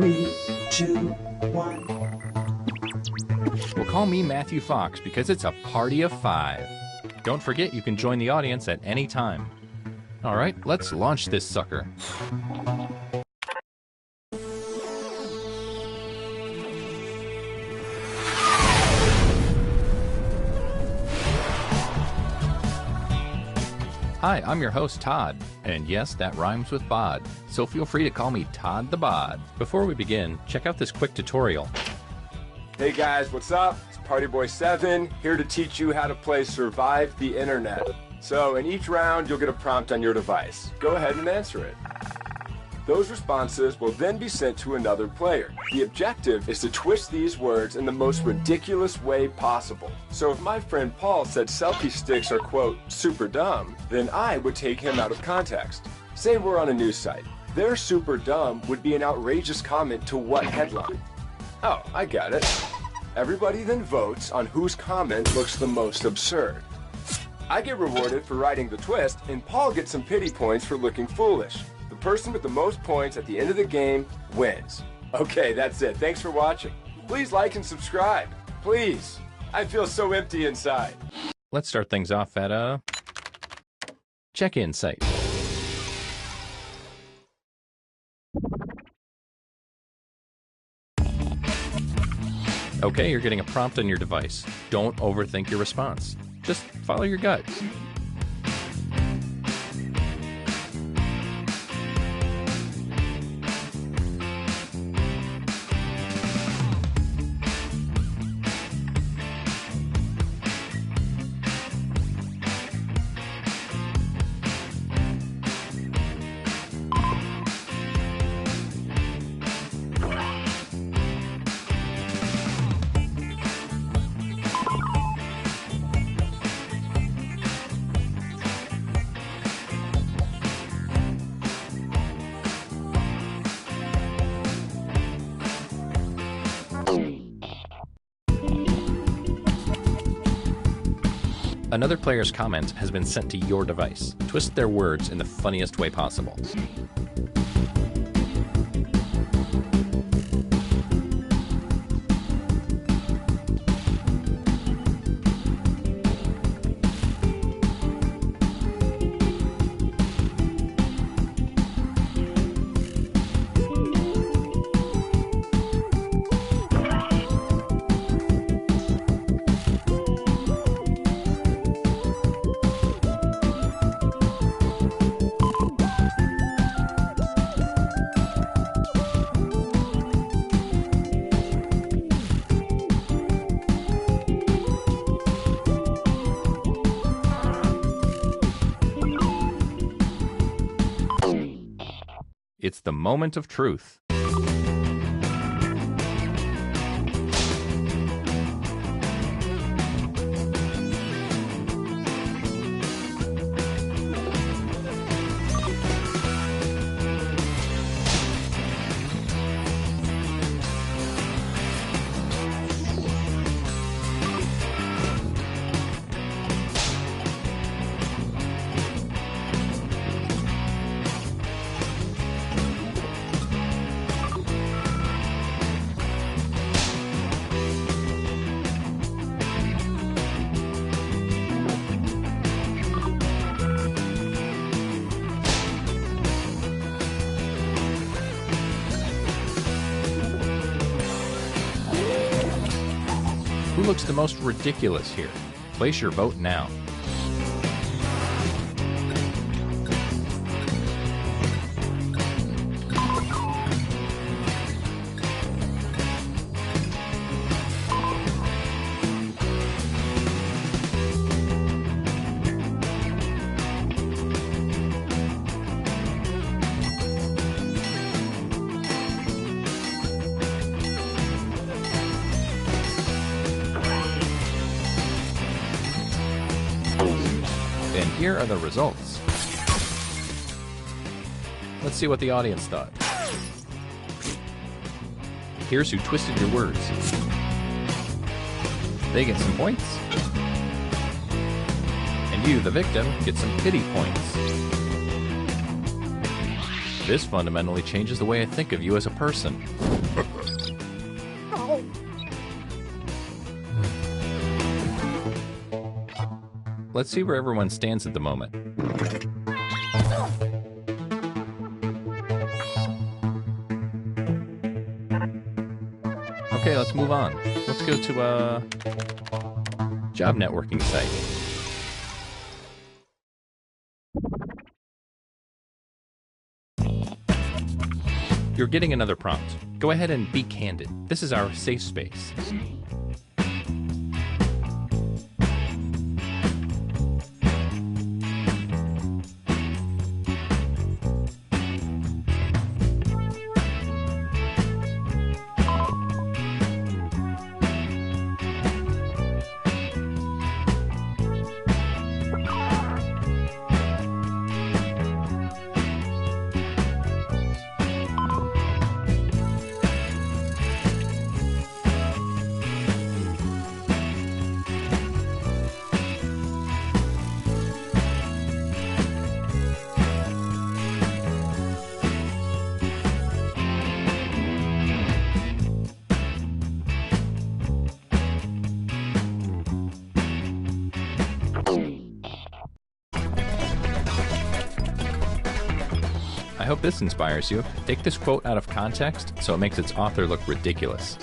3, 2, 1. Well, call me Matthew Fox because it's a party of 5. Don't forget you can join the audience at any time. All right, let's launch this sucker. Hi, I'm your host, Todd. And yes, that rhymes with bod, so feel free to call me Todd the Bod. Before we begin, check out this quick tutorial. Hey guys, what's up? It's Partyboy7 here to teach you how to play Survive the Internet. So in each round, you'll get a prompt on your device. Go ahead and answer it. Those responses will then be sent to another player. The objective is to twist these words in the most ridiculous way possible. So if my friend Paul said selfie sticks are, quote, super dumb, then I would take him out of context. Say we're on a news site. Their super dumb would be an outrageous comment to what headline? Oh, I got it. Everybody then votes on whose comment looks the most absurd. I get rewarded for writing the twist, and Paul gets some pity points for looking foolish. The person with the most points at the end of the game wins. Okay, that's it. Thanks for watching. Please like and subscribe. Please. I feel so empty inside. Let's start things off at a check-in site. Okay, you're getting a prompt on your device. Don't overthink your response. Just follow your gut. Another player's comment has been sent to your device. Twist their words in the funniest way possible. It's the moment of truth. Who looks the most ridiculous here? Place your vote now. And here are the results. Let's see what the audience thought. Here's who twisted your words. They get some points. And you, the victim, get some pity points. This fundamentally changes the way I think of you as a person. Let's see where everyone stands at the moment. Okay, let's move on. Let's go to a job networking site. You're getting another prompt. Go ahead and be candid. This is our safe space. I hope this inspires you. Take this quote out of context so it makes its author look ridiculous.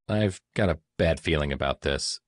I've got a bad feeling about this.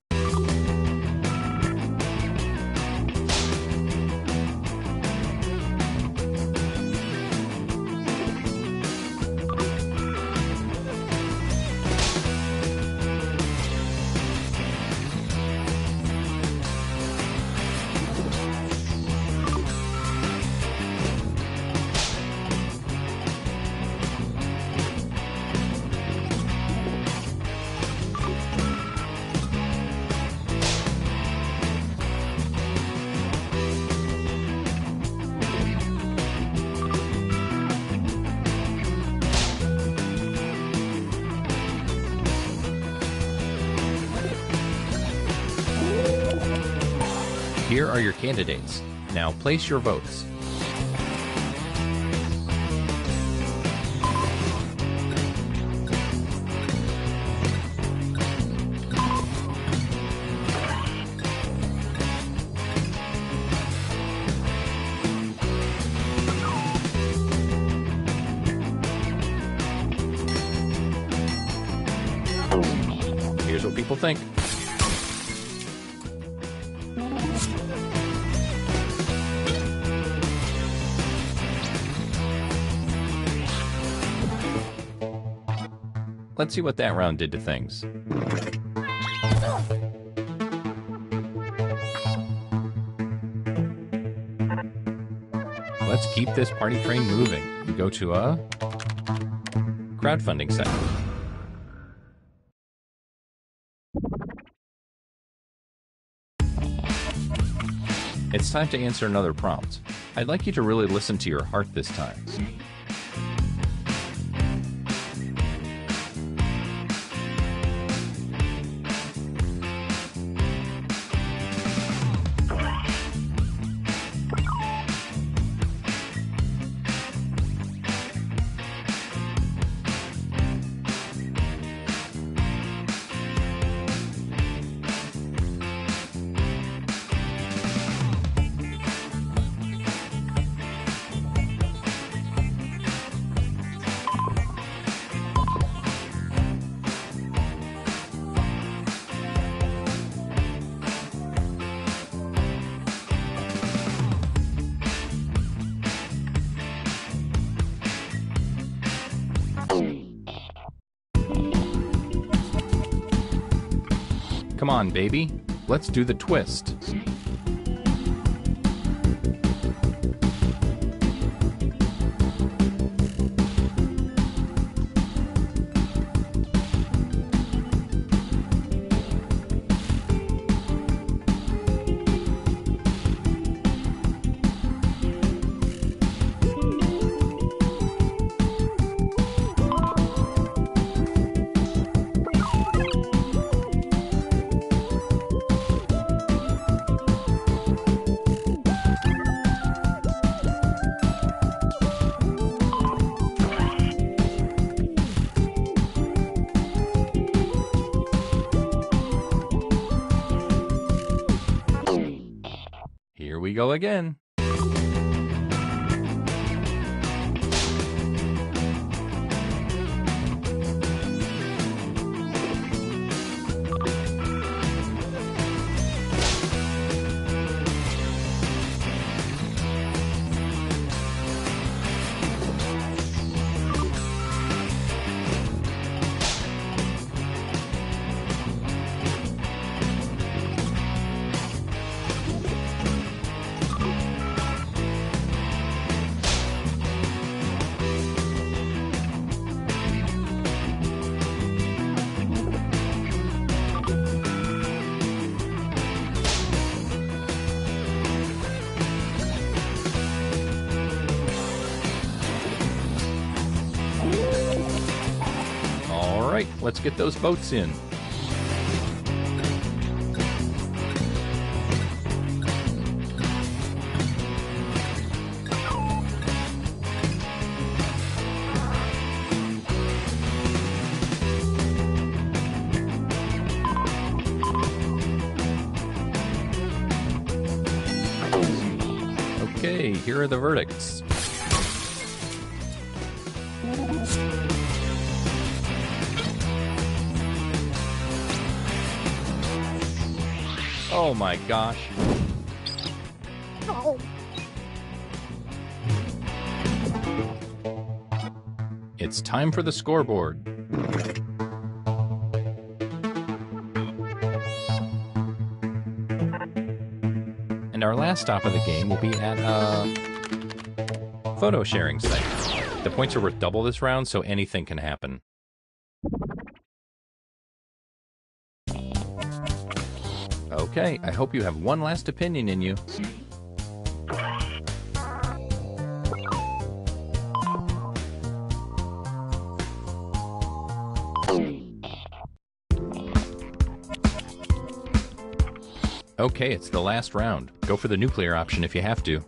Here are your candidates. Now place your votes. Here's what people think. Let's see what that round did to things. Let's keep this party train moving and go to a crowdfunding site. It's time to answer another prompt. I'd like you to really listen to your heart this time. Come on, baby. Let's do the twist. Here we go again. All right, let's get those boats in. Okay, here are the verdicts. Oh my gosh. It's time for the scoreboard. And our last stop of the game will be at a photo sharing site. The points are worth double this round, so anything can happen. Okay, I hope you have one last opinion in you. Okay, it's the last round. Go for the nuclear option if you have to.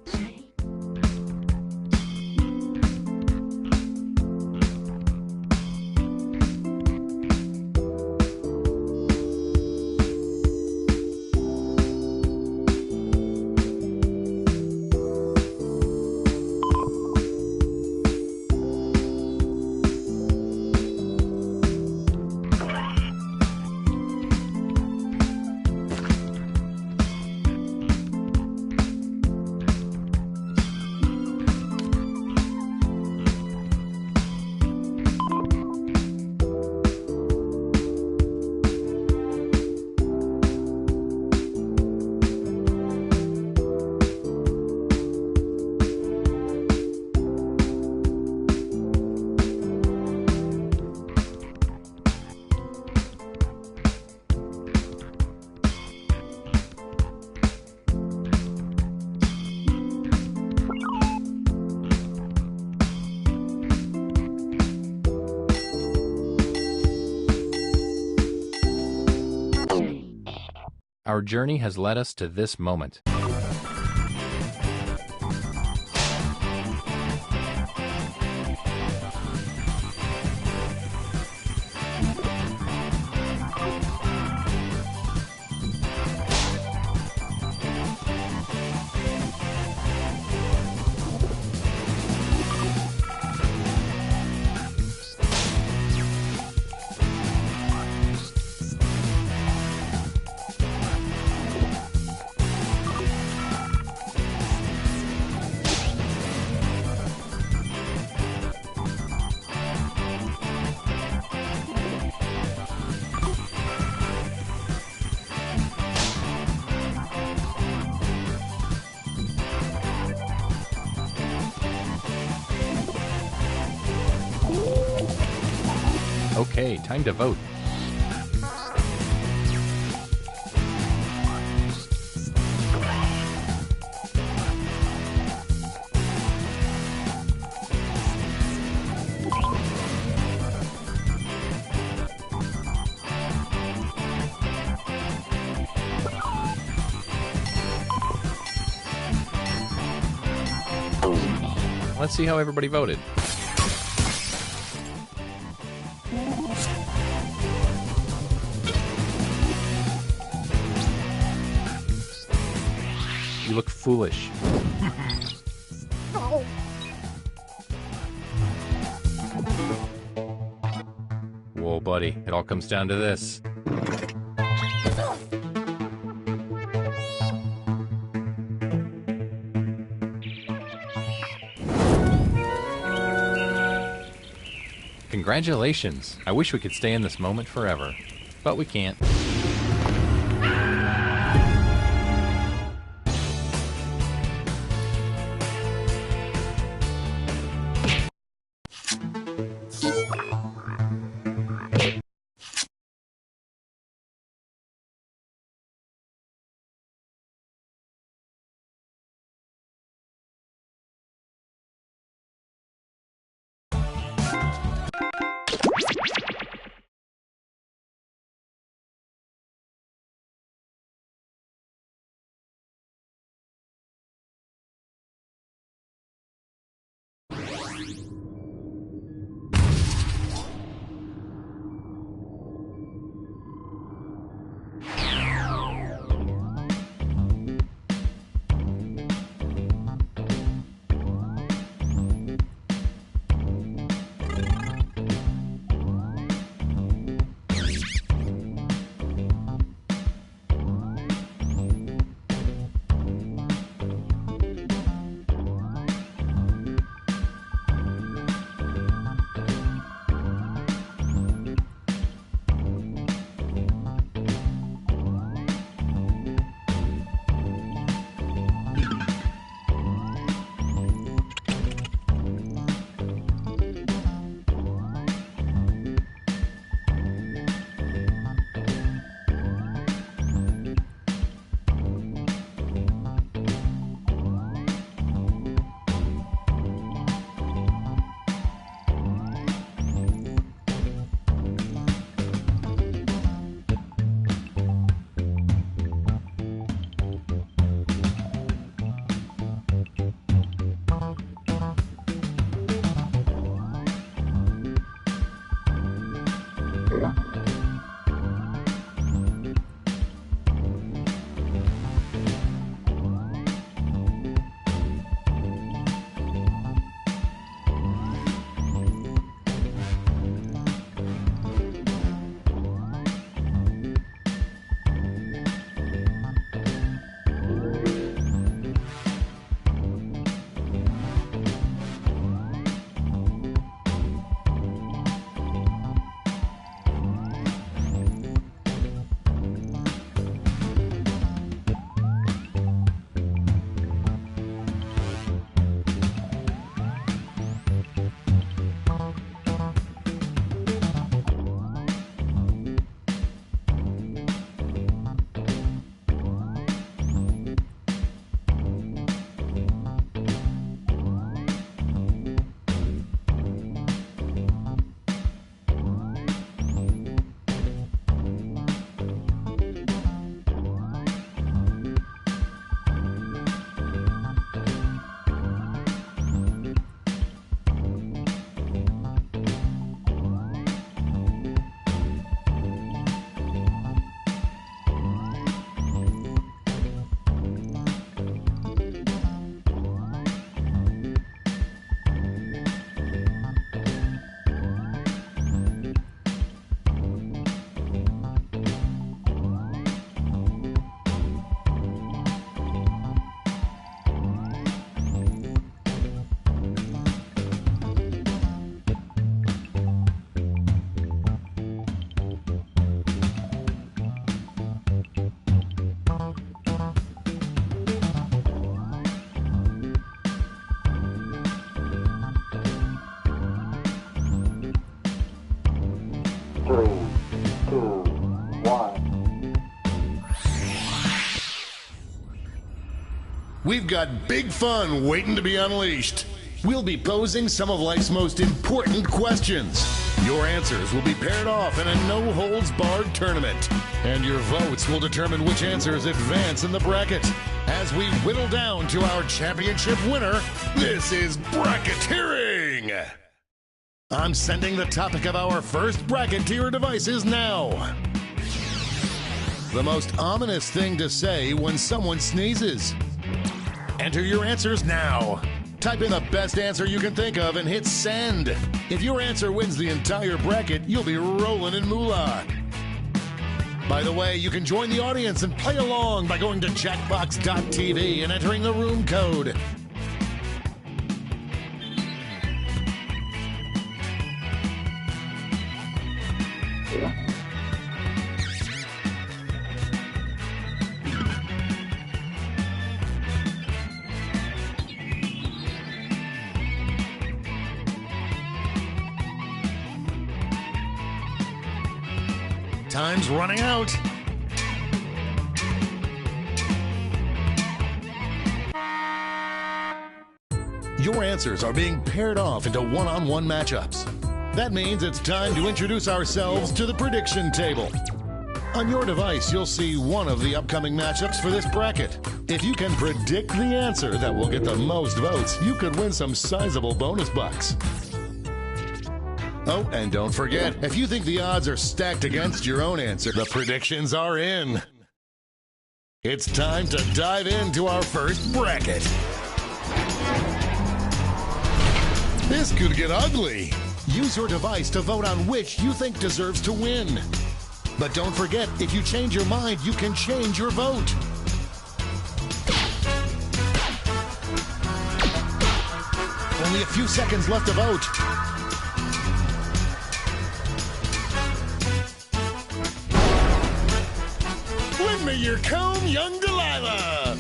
Our journey has led us to this moment. Okay, time to vote. Let's see how everybody voted. You look foolish. Whoa, buddy. It all comes down to this. Congratulations. I wish we could stay in this moment forever, but we can't. 3, 2, 1. We've got big fun waiting to be unleashed. We'll be posing some of life's most important questions. Your answers will be paired off in a no-holds-barred tournament. And your votes will determine which answers advance in the bracket. As we whittle down to our championship winner, this is bracketeering! I'm sending the topic of our first bracket to your devices now. The most ominous thing to say when someone sneezes. Enter your answers now. Type in the best answer you can think of and hit send. If your answer wins the entire bracket, you'll be rolling in moolah. By the way, you can join the audience and play along by going to Jackbox.tv and entering the room code. Time's running out. Your answers are being paired off into one-on-one matchups. That means it's time to introduce ourselves to the prediction table. On your device, you'll see one of the upcoming matchups for this bracket. If you can predict the answer that will get the most votes, you could win some sizable bonus bucks. Oh, and don't forget, if you think the odds are stacked against your own answer, the predictions are in. It's time to dive into our first bracket. This could get ugly. Use your device to vote on which you think deserves to win. But don't forget, if you change your mind, you can change your vote. Only a few seconds left to vote. Lend me your comb, young Delilah!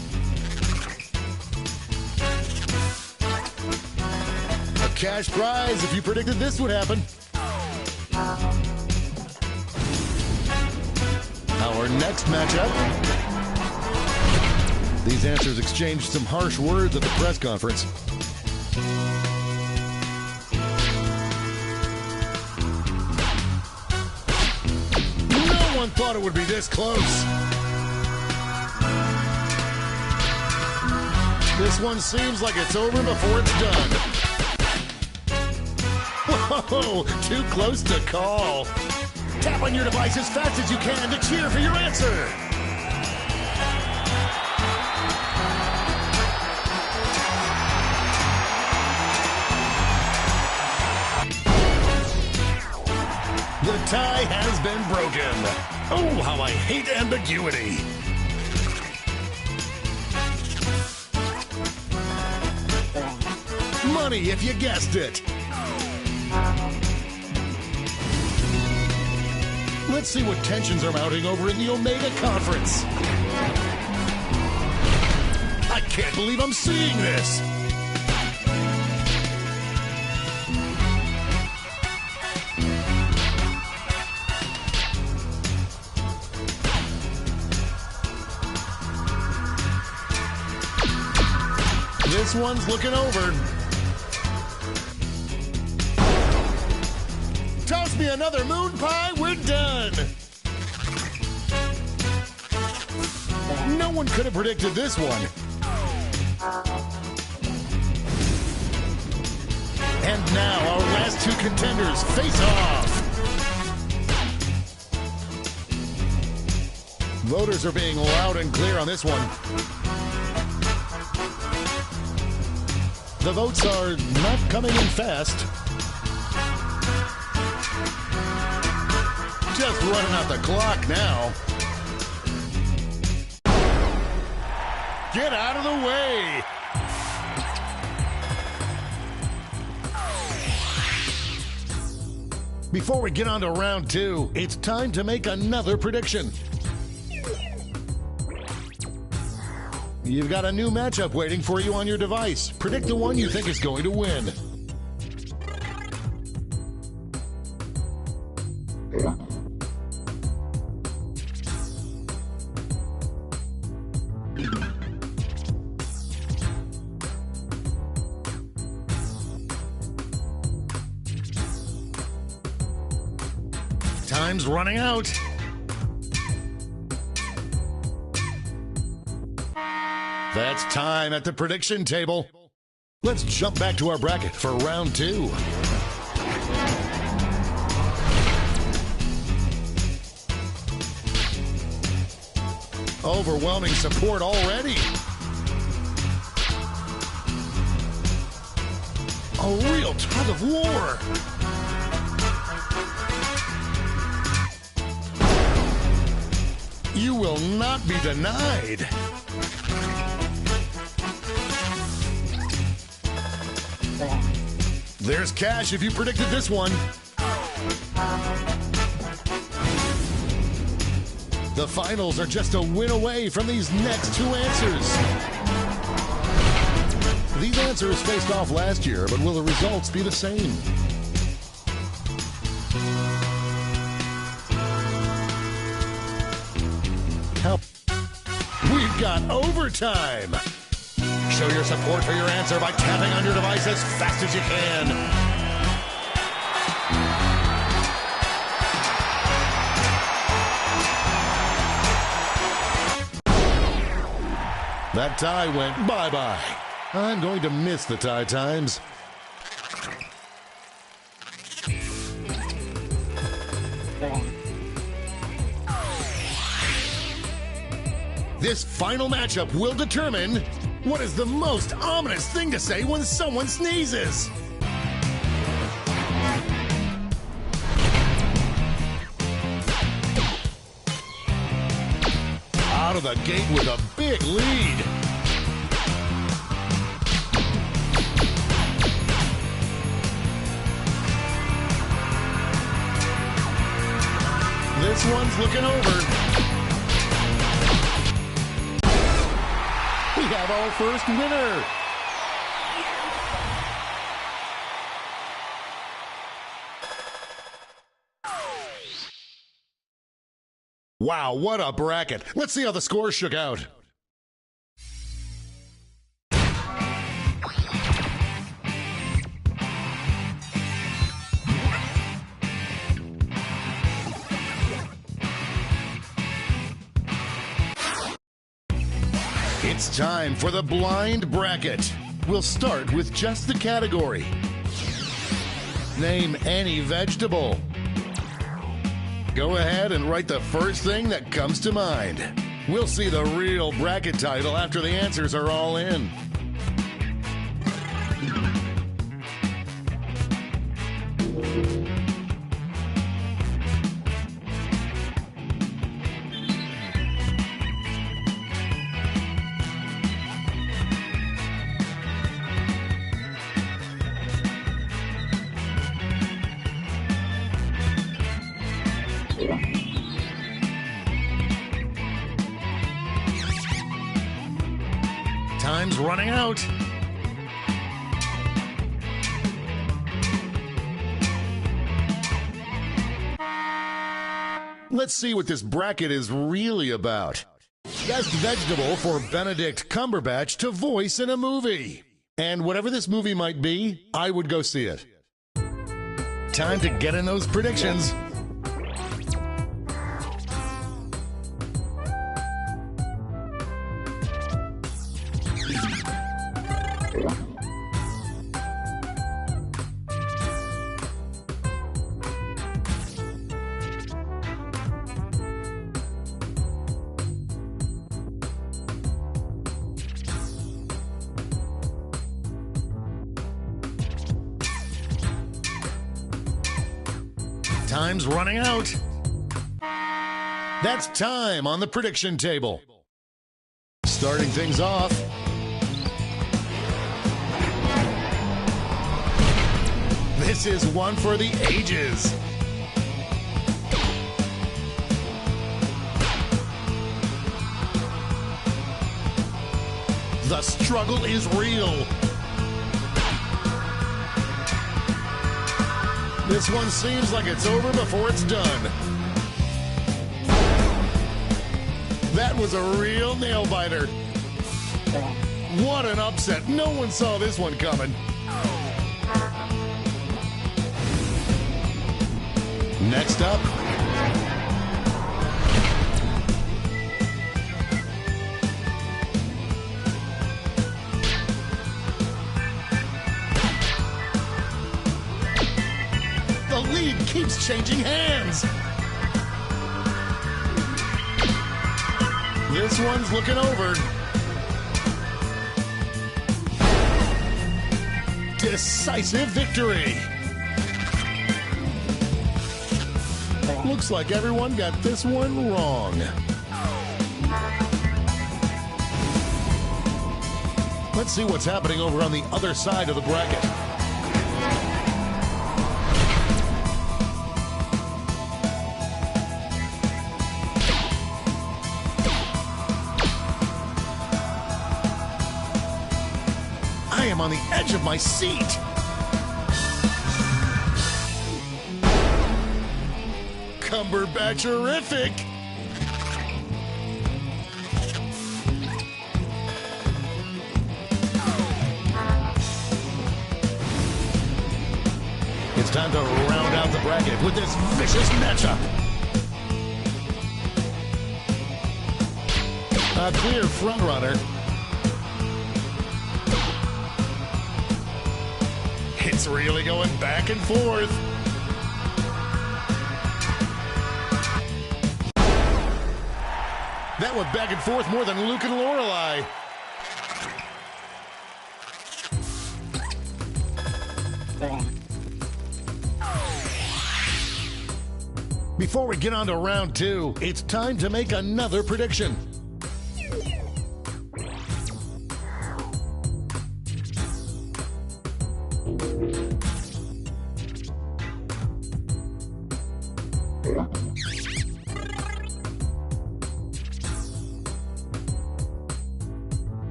A cash prize if you predicted this would happen. Our next matchup. These answers exchanged some harsh words at the press conference. No one thought it would be this close. This one seems like it's over before it's done. Whoa, too close to call. Tap on your device as fast as you can to cheer for your answer. The tie has been broken. Oh, how I hate ambiguity. Money if you guessed it. Let's see what tensions are mounting over in the Omega Conference. I can't believe I'm seeing this. This one's looking over. Toss me another moon pie, we're done. No one could have predicted this one. And now our last two contenders face off. Voters are being loud and clear on this one. The votes are not coming in fast. Just running out the clock now. Get out of the way. Before we get on to round two, it's time to make another prediction. You've got a new matchup waiting for you on your device. Predict the one you think is going to win. Time's running out. That's time at the prediction table. Let's jump back to our bracket for round 2. Overwhelming support already. A real tug of war. You will not be denied. There's cash if you predicted this one. The finals are just a win away from these next 2 answers. These answers faced off last year, but will the results be the same? We've got overtime. Show your support for your answer by tapping on your device as fast as you can. That tie went bye-bye. I'm going to miss the tie times. This final matchup will determine what is the most ominous thing to say when someone sneezes. Out of the gate with a big lead. This one's looking over. We have our first winner. Wow, what a bracket. Let's see how the scores shook out. It's time for the blind bracket. We'll start with just the category. Name any vegetable. Go ahead and write the first thing that comes to mind. We'll see the real bracket title after the answers are all in. Time's running out. Let's see what this bracket is really about. Best vegetable for Benedict Cumberbatch to voice in a movie. And whatever this movie might be, I would go see it. Time to get in those predictions. Time's running out. That's time on the prediction table. Starting things off. This is one for the ages. The struggle is real. This one seems like it's over before it's done. That was a real nail-biter. What an upset. No one saw this one coming. Next up. The lead keeps changing hands. This one's looking over. Decisive victory. Looks like everyone got this one wrong. Let's see what's happening over on the other side of the bracket. I am on the edge of my seat. Cumberbatcherific. It's time to round out the bracket with this vicious matchup. A clear frontrunner. It's really going back and forth. That went back and forth more than Luke and Lorelei. Before we get on to round two, it's time to make another prediction.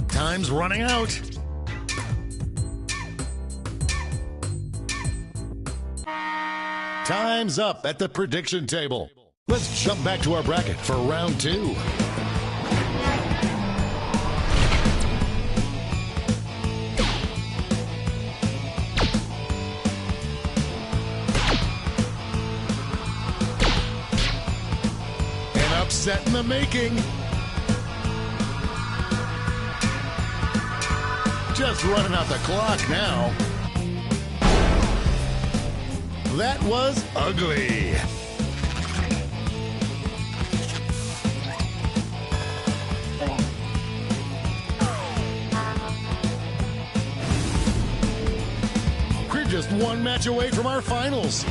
Time's running out. Time's up at the prediction table. Let's jump back to our bracket for round two. An upset in the making. Just running out the clock now. That was ugly. We're just one match away from our finals.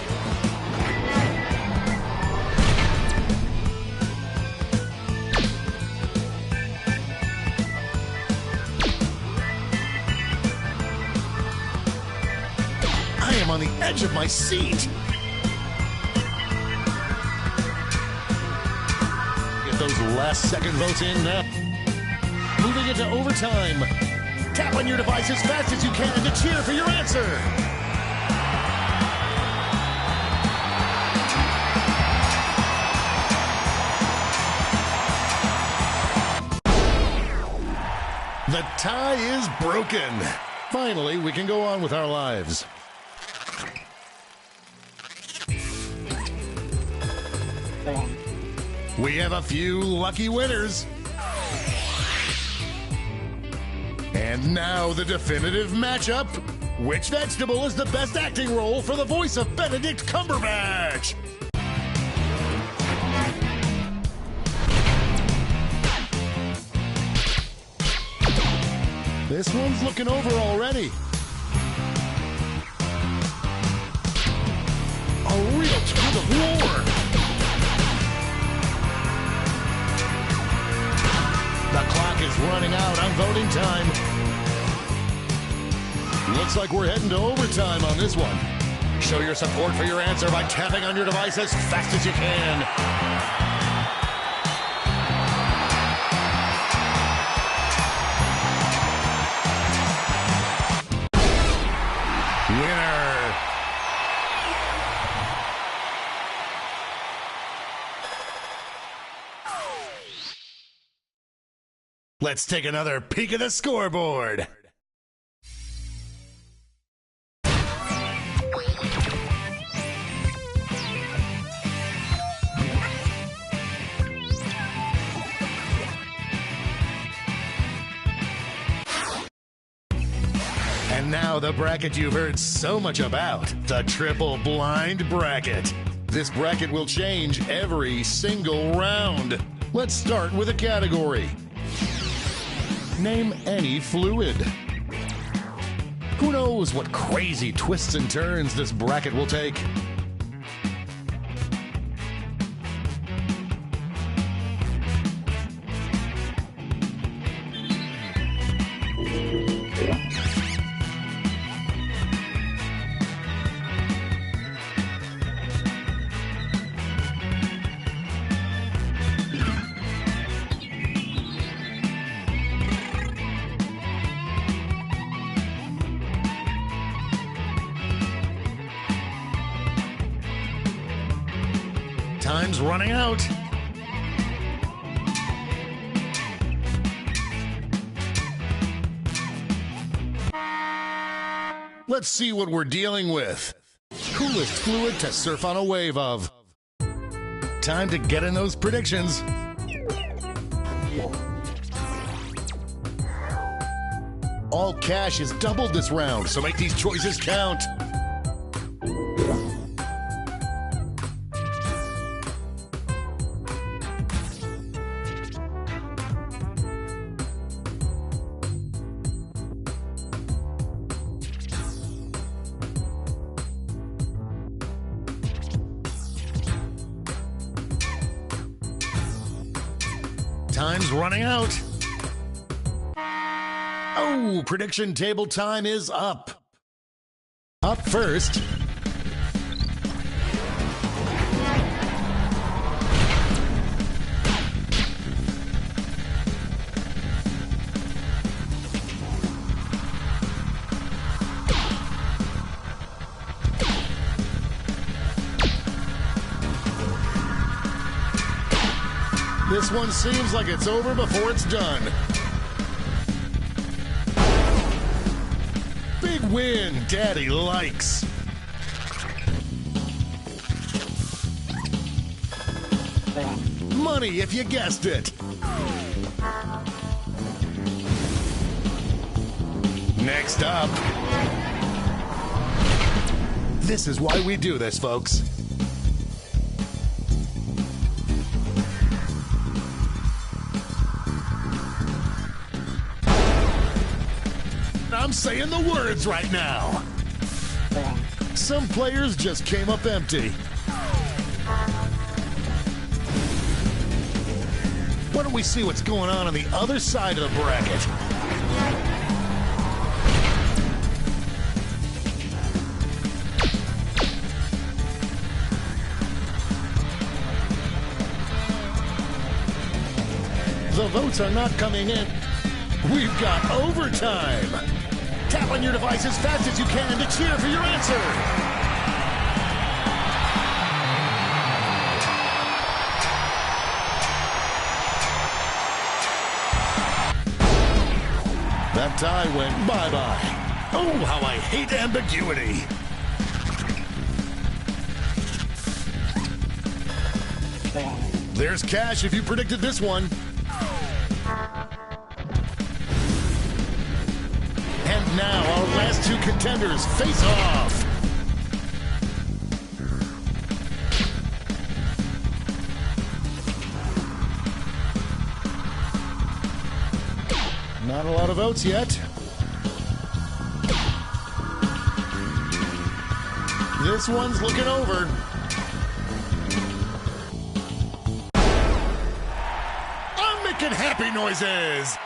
On the edge of my seat. Get those last second votes in now. Moving into overtime. Tap on your device as fast as you can to cheer for your answer. The tie is broken. Finally, we can go on with our lives. We have a few lucky winners. And now the definitive matchup. Which vegetable is the best acting role for the voice of Benedict Cumberbatch? This one's looking over already. A real tug of war. The clock is running out on voting time. Looks like we're heading to overtime on this one. Show your support for your answer by tapping on your device as fast as you can. Let's take another peek at the scoreboard. And now the bracket you've heard so much about, the triple blind bracket. This bracket will change every single round. Let's start with a category. Name any fluid. Who knows what crazy twists and turns this bracket will take? Time's running out. Let's see what we're dealing with. Coolest fluid to surf on a wave of. Time to get in those predictions. All cash is doubled this round, so make these choices count. Time's running out. Oh, prediction table time is up. Up first. This one seems like it's over before it's done. Big win, Daddy likes. Money if you guessed it. Next up. This is why we do this, folks. I'm saying the words right now. Some players just came up empty. Why don't we see what's going on the other side of the bracket? The votes are not coming in. We've got overtime. Tap on your device as fast as you can to cheer for your answer. That tie went bye-bye. Oh, how I hate ambiguity. There's cash if you predicted this one. And now our last two contenders face off. Not a lot of votes yet. This one's looking over. I'm making happy noises.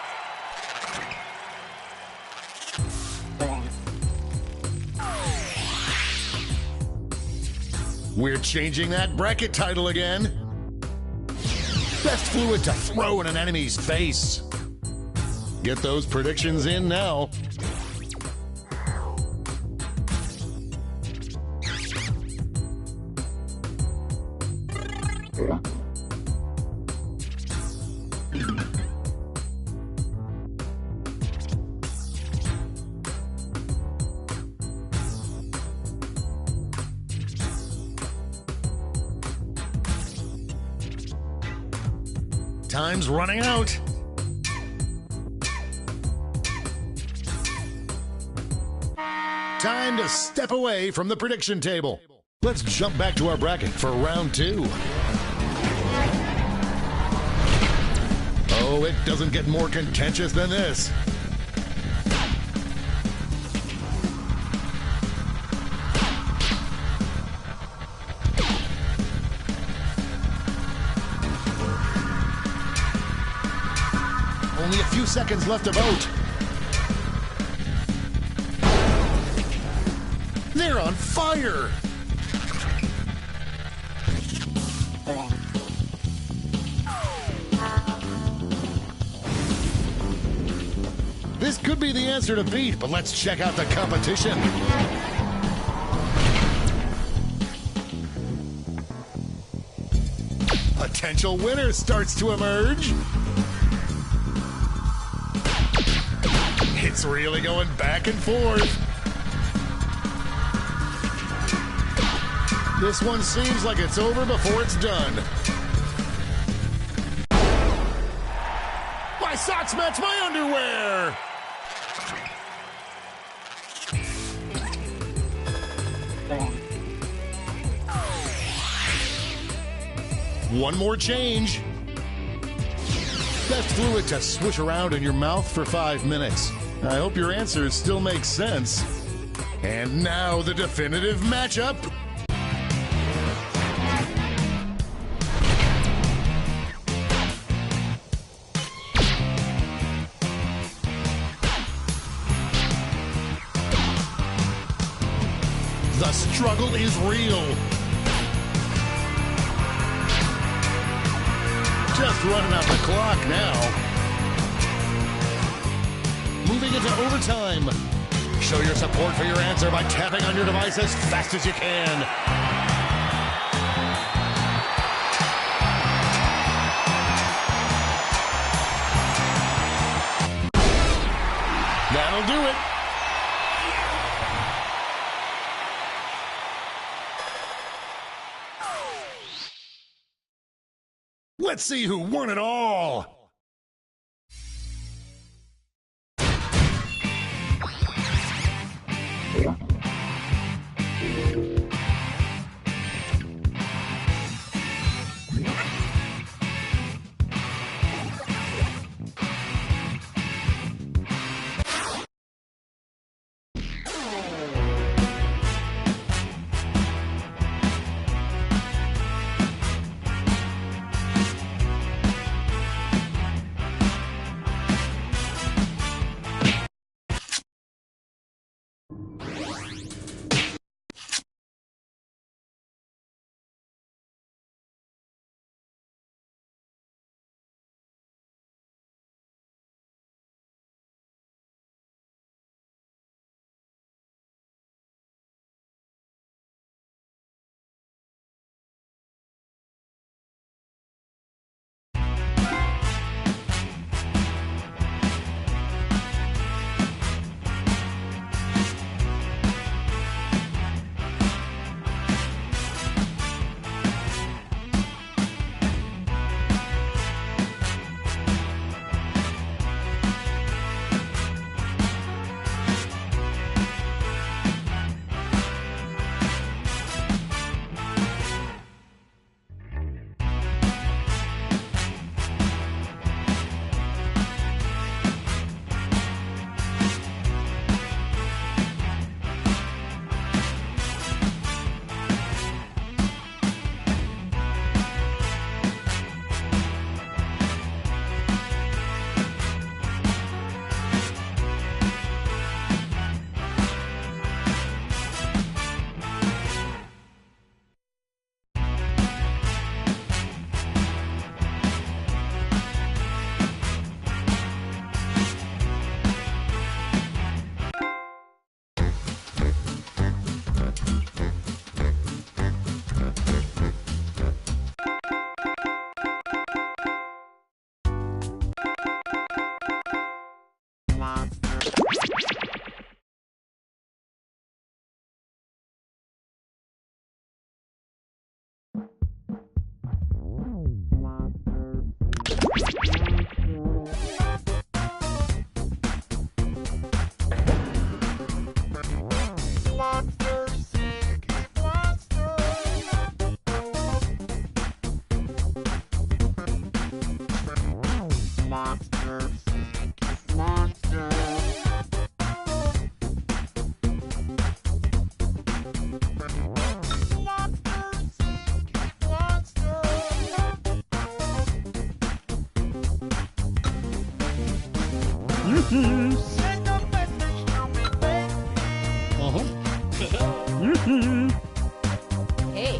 We're changing that bracket title again. Best fluid to throw in an enemy's face. Get those predictions in now. Time's running out. Time to step away from the prediction table. Let's jump back to our bracket for round 2. Oh, it doesn't get more contentious than this. Only a few seconds left to vote. They're on fire! This could be the answer to beat, but let's check out the competition. Potential winner starts to emerge. It's really going back and forth. This one seems like it's over before it's done. My socks match my underwear! One more change. That fluid to swish around in your mouth for 5 minutes. I hope your answers still make sense. And now the definitive matchup. The struggle is real. Just running out the clock now. Moving into overtime. Show your support for your answer by tapping on your device as fast as you can. That'll do it. Let's see who won it all. Hey.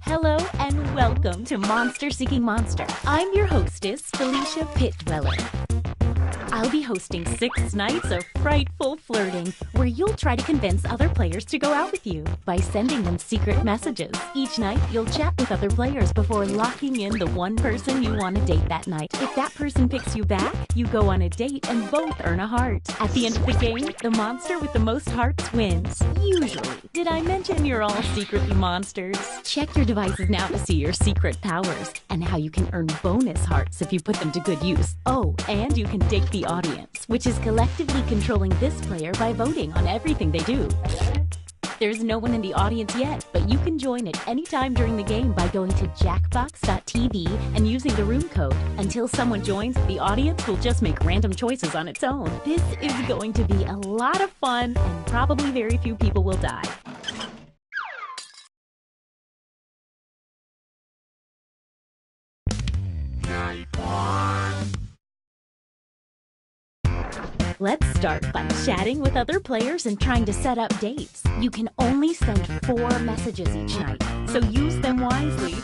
Hello and welcome to Monster Seeking Monster. I'm your hostess, Felicia Pitdweller. I'll be hosting 6 nights of frightful flirting, where you'll try to convince other players to go out with you by sending them secret messages. Each night, you'll chat with other players before locking in the one person you want to date that night. If that person picks you back, you go on a date and both earn a heart. At the end of the game, the monster with the most hearts wins. Usually. Did I mention you're all secretly monsters? Check your devices now to see your secret powers and how you can earn bonus hearts if you put them to good use. Oh, and you can date the audience, which is collectively controlling this player by voting on everything they do. There's no one in the audience yet, but you can join at any time during the game by going to jackbox.tv and using the room code. Until someone joins, the audience will just make random choices on its own. This is going to be a lot of fun, and probably very few people will die. Let's start by chatting with other players and trying to set up dates. You can only send 4 messages each night, so use them wisely.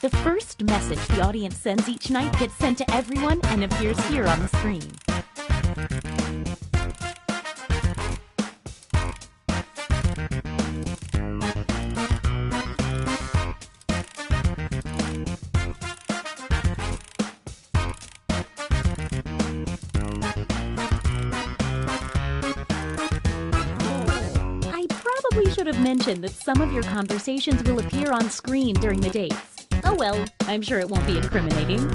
The first message the audience sends each night gets sent to everyone and appears here on the screen. I probably should have mentioned that some of your conversations will appear on screen during the dates. A Oh well, I'm sure it won't be incriminating.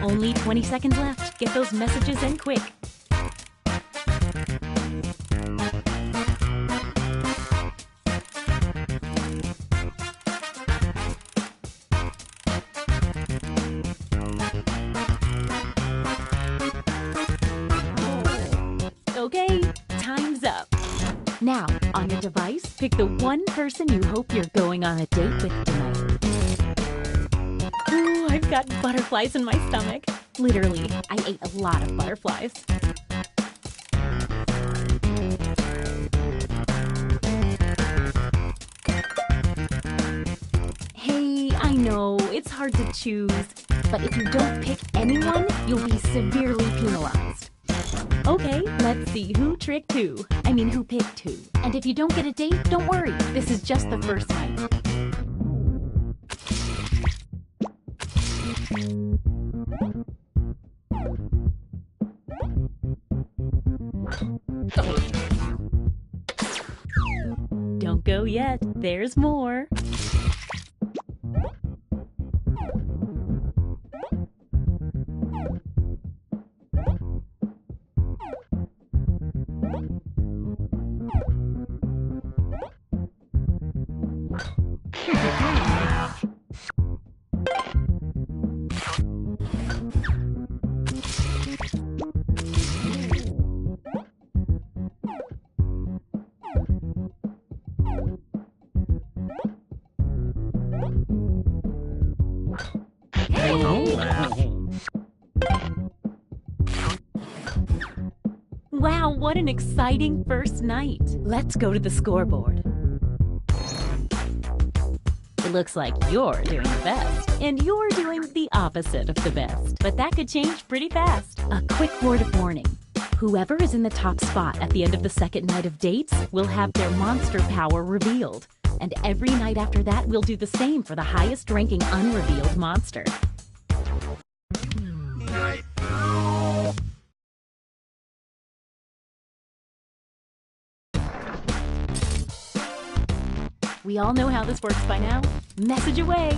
Only 20 seconds left. Get those messages in quick. Okay, time's up. Now, on your device, pick the one person you hope you're going on a date with tonight. Ooh, I've got butterflies in my stomach. Literally, I ate a lot of butterflies. Hey, I know, it's hard to choose, but if you don't pick anyone, you'll be severely penalized. Okay, let's see who tricked who. I mean, who picked who. And if you don't get a date, don't worry. This is just the first night. Don't go yet. There's more. Wow, what an exciting first night. Let's go to the scoreboard. It looks like you're doing the best, and you're doing the opposite of the best. But that could change pretty fast. A quick word of warning. Whoever is in the top spot at the end of the second night of dates will have their monster power revealed. And every night after that, we'll do the same for the highest ranking unrevealed monster. We all know how this works by now. Message away.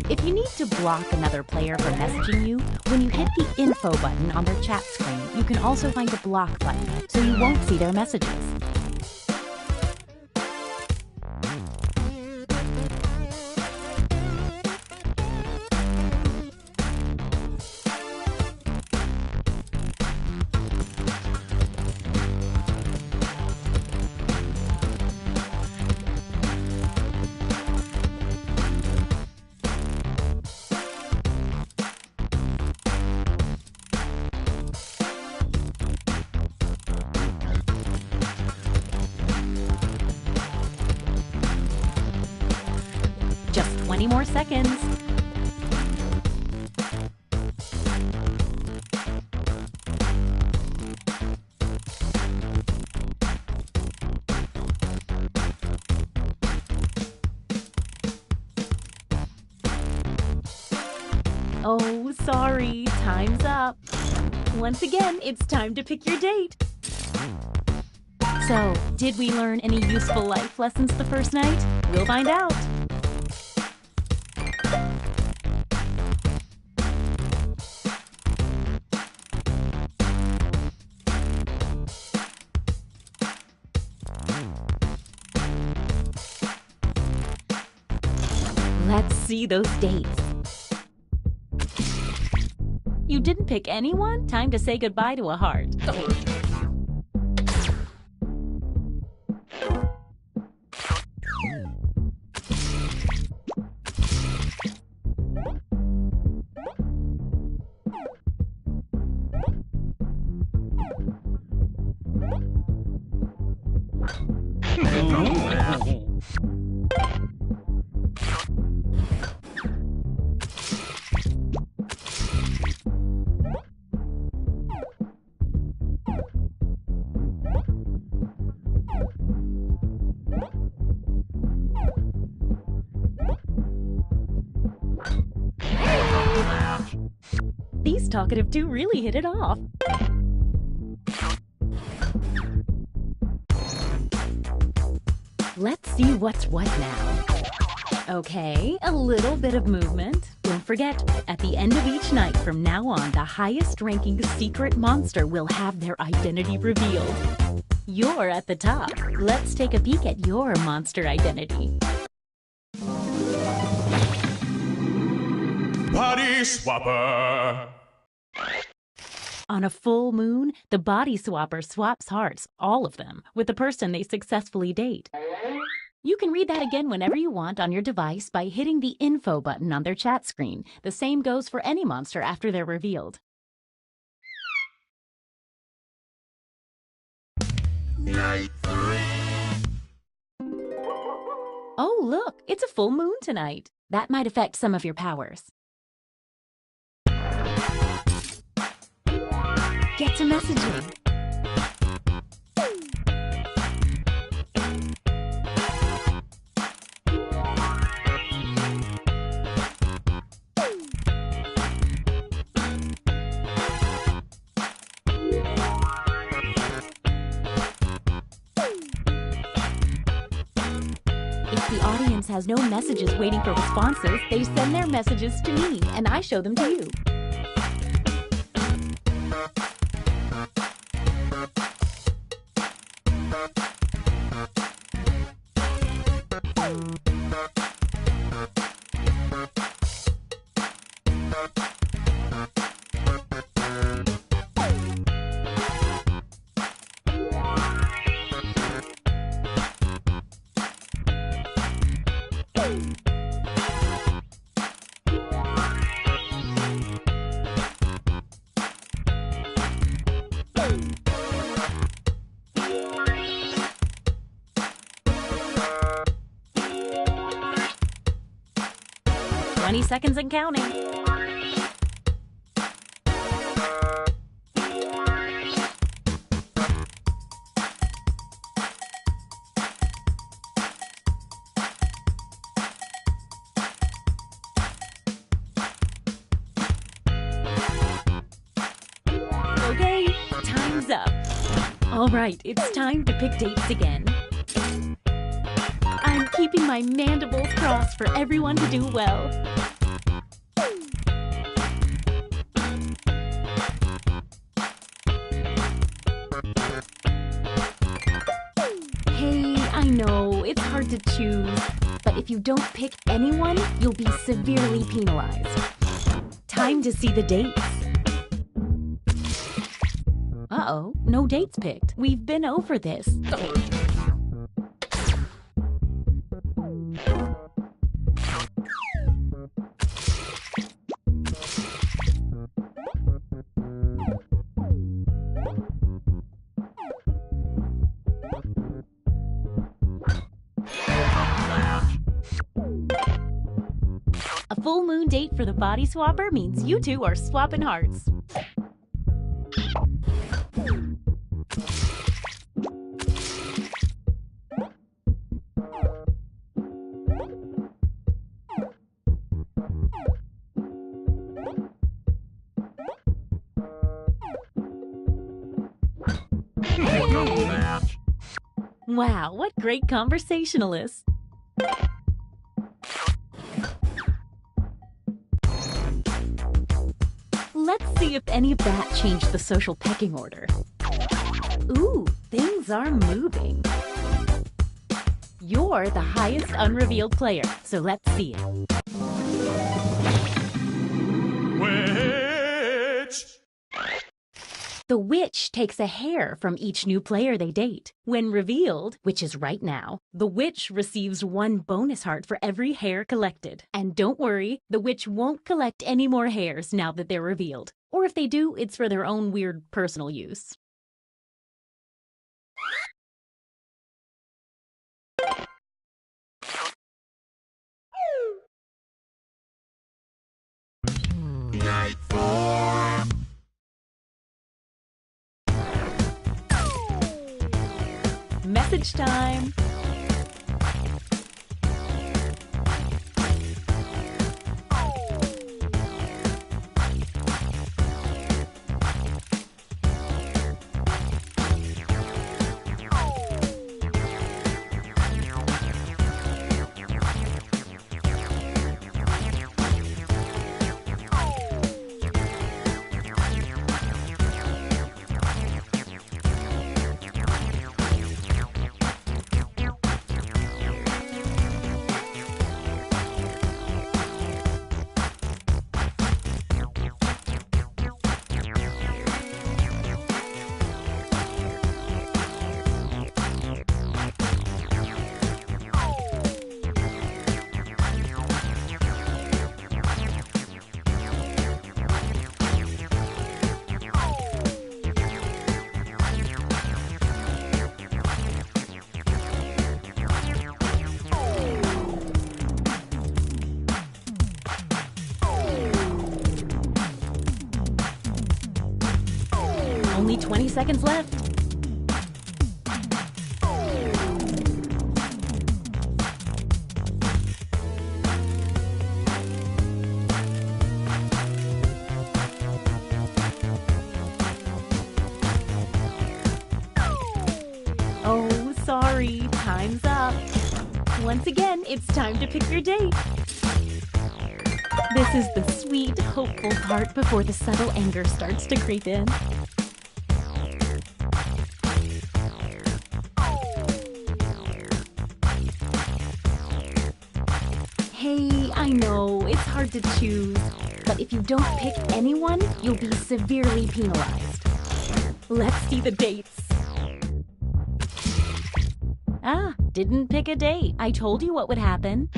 If you need to block another player from messaging you, when you hit the info button on their chat screen, you can also find the block button, so you won't see their messages. Just 20 more seconds. Oh, sorry, time's up. Once again, it's time to pick your date. So, did we learn any useful life lessons the first night? We'll find out. see those dates. You didn't pick anyone? Time to say goodbye to a heart. These talkative two really hit it off. Let's see what's what now. Okay, a little bit of movement. Don't forget, at the end of each night from now on, the highest-ranking secret monster will have their identity revealed. You're at the top. Let's take a peek at your monster identity. Body swapper. On a full moon, the body swapper swaps hearts, all of them, with the person they successfully date. You can read that again whenever you want on your device by hitting the info button on their chat screen. The same goes for any monster after they're revealed. Oh, look, it's a full moon tonight. That might affect some of your powers. Get to messaging. If the audience has no messages waiting for responses, they send their messages to me, and I show them to you. Seconds and counting. Okay, time's up. All right, it's time to pick dates again. I'm keeping my mandibles crossed for everyone to do well. I know, it's hard to choose, but if you don't pick anyone, you'll be severely penalized. Time to see the dates. Uh-oh, no dates picked. We've been over this. A full moon date for the body swapper means you two are swapping hearts. Wow, what great conversationalists. Let's see if any of that changed the social pecking order. Ooh, things are moving. You're the highest unrevealed player, so let's see it. The witch takes a hair from each new player they date. When revealed, which is right now, the witch receives 1 bonus heart for every hair collected. And don't worry, the witch won't collect any more hairs now that they're revealed. Or if they do, it's for their own weird personal use. Message time! Only 20 seconds left. Oh, sorry, time's up. Once again, it's time to pick your date. This is the sweet, hopeful part before the subtle anger starts to creep in. Hey, I know, it's hard to choose, but if you don't pick anyone, you'll be severely penalized. Let's see the dates. Ah, didn't pick a date. I told you what would happen.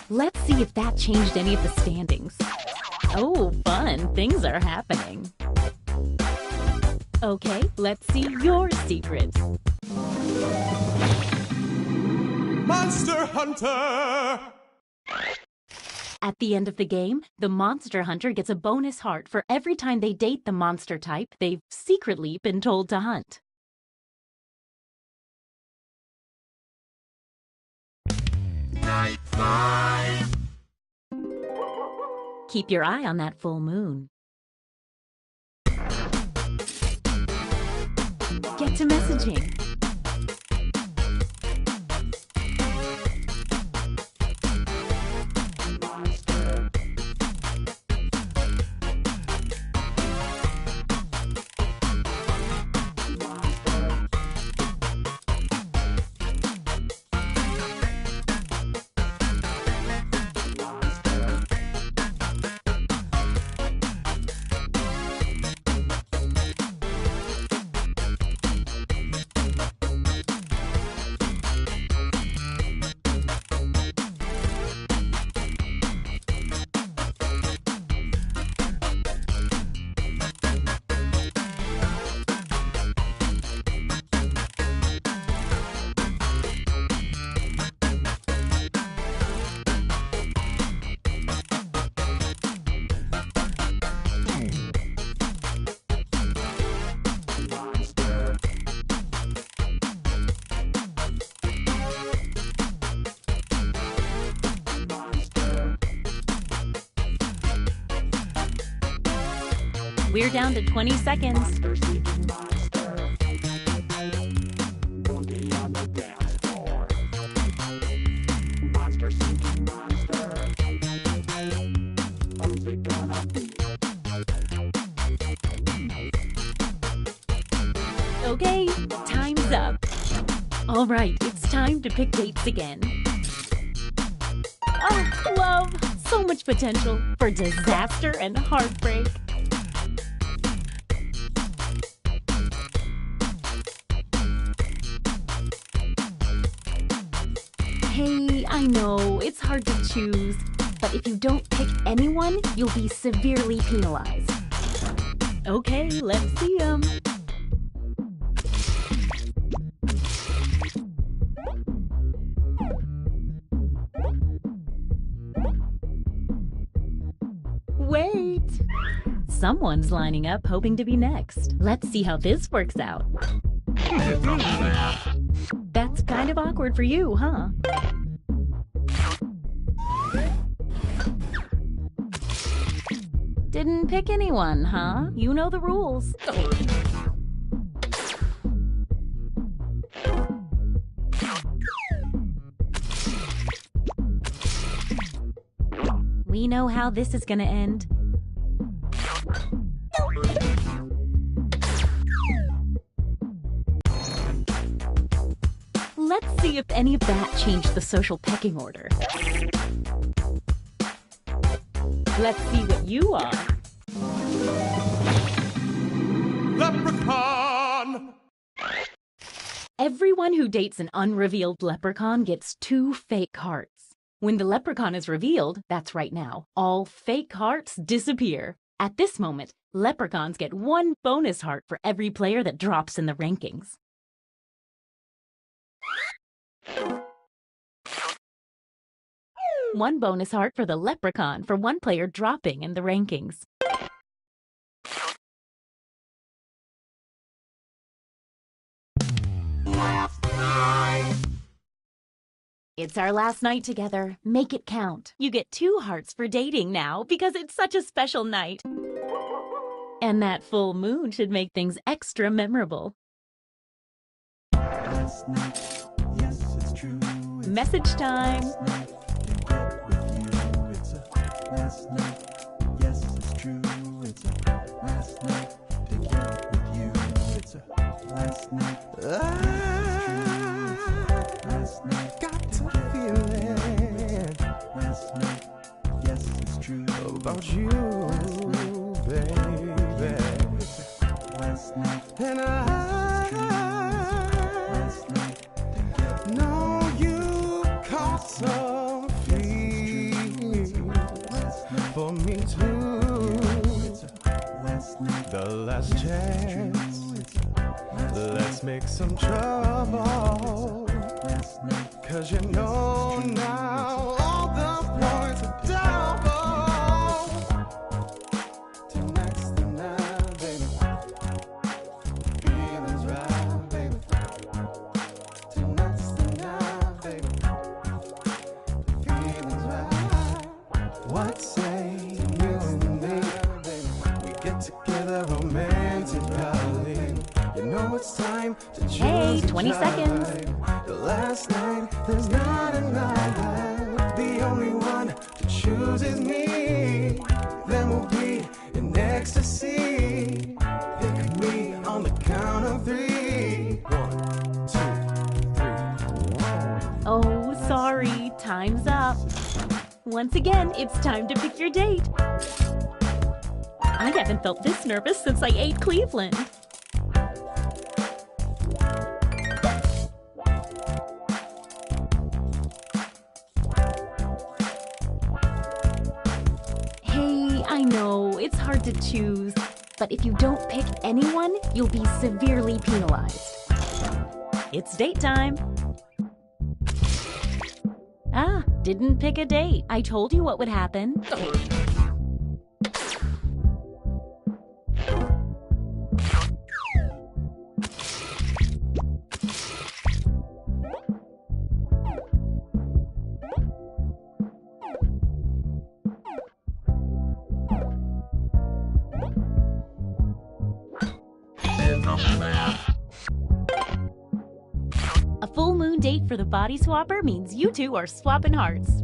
Let's see if that changed any of the standings. Oh, fun. Things are happening. Okay, let's see your secret. Monster Hunter! At the end of the game, the monster hunter gets a bonus heart for every time they date the monster type they've secretly been told to hunt. Night 5. Keep your eye on that full moon. Get to messaging. We're down to 20 seconds. Okay, time's up. All right, it's time to pick dates again. Oh, love, so much potential for disaster and heartbreak. Hey, I know, it's hard to choose, but if you don't pick anyone, you'll be severely penalized. Okay, let's see 'em. Wait! Someone's lining up hoping to be next. Let's see how this works out. That's kind of awkward for you, huh? Didn't pick anyone, huh? You know the rules. We know how this is gonna end. Let's see if any of that changed the social pecking order. Let's see what you are. Leprechaun! Everyone who dates an unrevealed leprechaun gets 2 fake hearts. When the leprechaun is revealed, that's right now, all fake hearts disappear. At this moment, leprechauns get 1 bonus heart for every player that drops in the rankings. One bonus heart for the leprechaun for 1 player dropping in the rankings. It's our last night together. Make it count. You get 2 hearts for dating now because it's such a special night. And that full moon should make things extra memorable. Last night, yes, it's true. Message time. Last night, yes, it's true. It's a last night to get with you. It's a last night. Last night, got to feel it. Last night, yes, it's true. About you, baby. Last night, And last night to get know you caught some feet for me too. last night. The last chance. Let's make some trouble. Last night, 'Cause you know now all the points are double. Tonight's the night, baby. Feelings right, baby. Tonight's the night, baby. Feelings right. What say you and me? We get together romantically. You know it's time to choose. Hey, each 20 seconds. other. The last night, there's not another. The only one to choose is me. Then we'll be in ecstasy. Pick me on the count of 3. 1, 2, 3. Oh, sorry. Time's up. Once again, it's time to pick your date. I haven't felt this nervous since I ate Cleveland. Hey, I know, it's hard to choose, but if you don't pick anyone, you'll be severely penalized. It's date time. Ah, didn't pick a date. I told you what would happen. A full moon date for the body swapper means you two are swapping hearts.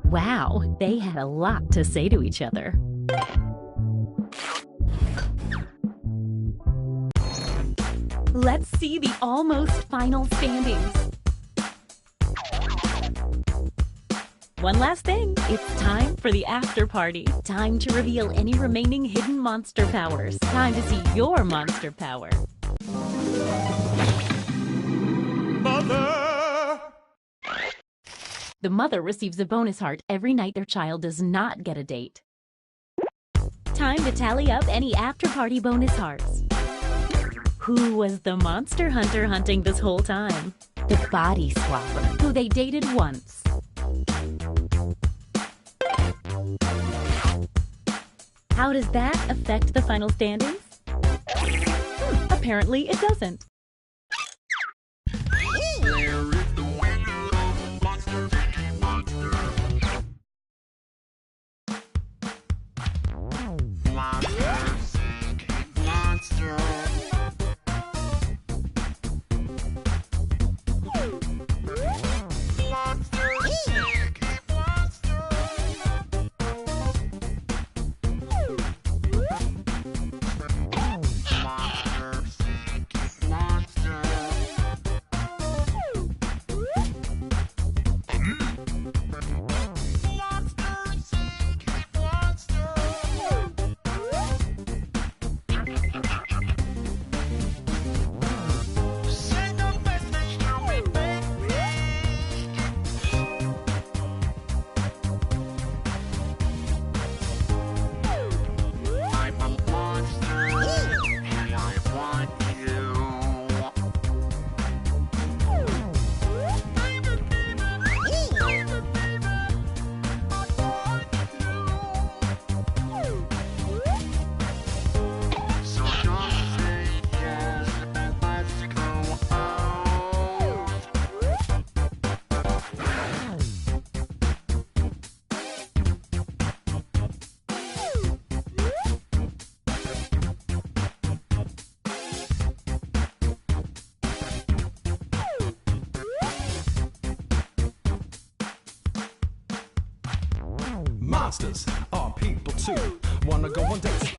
Wow, they had a lot to say to each other. Let's see the almost final standings. One last thing, it's time for the after party. Time to reveal any remaining hidden monster powers. Time to see your monster power. The mother receives a bonus heart every night their child does not get a date. Time to tally up any after-party bonus hearts. Who was the monster hunter hunting this whole time? The body swapper, who they dated once. How does that affect the final standings? Apparently it doesn't. Monsters are people too. Wanna go on dates?